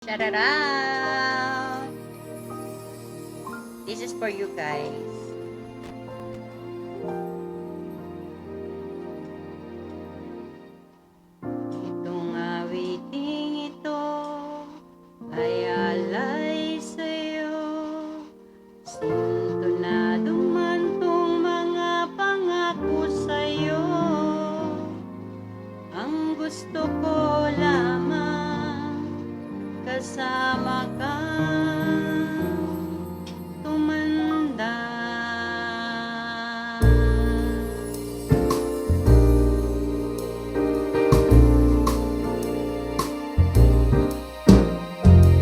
Shout it out! This is for you guys. Itong awiting ito ay alay sa'yo. Sintonado man tong mga pangako sa'yo. Ang gusto ko lamang kasama ka, tumanda.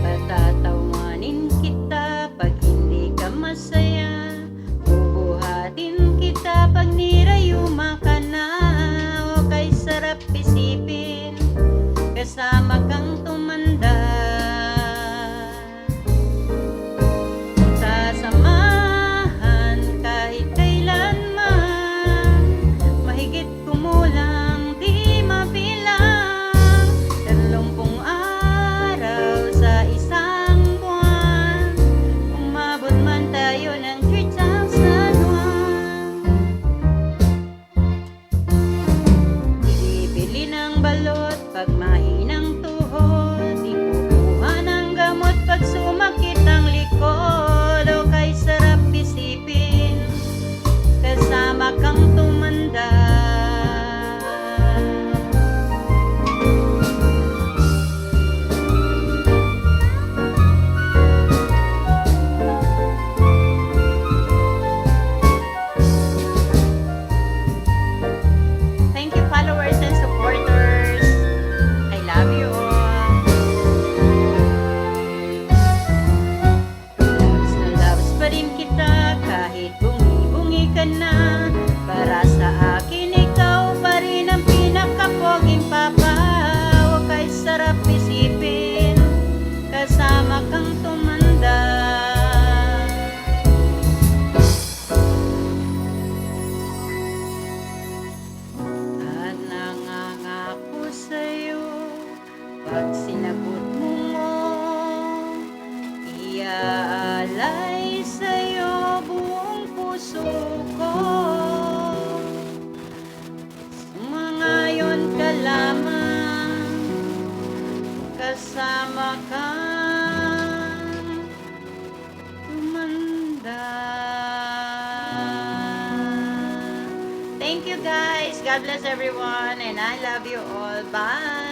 Patatawanin kita pag hindi ka masaya, bubuhatin kita pag nirayuma ka na. O kay sarap isipin, kasama kang tumanda. Sasamahan kahit kailanman, mahigit kumulang di mabilang. 30 araw sa isang buwan, umabot man tayo ng 3,001. Bibili ng balot pag mahinang tuhod, di kukuha ng gamot pag sumakit ang likod. O kay sarap isipin, kasama kang tumanda. Thank you, followers and supporters. I love you all. Loves na loves pa rin kita kahit bungi-bungi ka na. Para sa akin ikaw pa rin ang pinakapoging papa. Huwag kay sarap isipin, kasama kang tumanda. At nangangako sa'yo, pag sinagot mo, iaalay sa'yo buong puso ko. Sumangayon ka lamang, kasama kang tumanda. Thank you guys. God bless everyone and I love you all. Bye.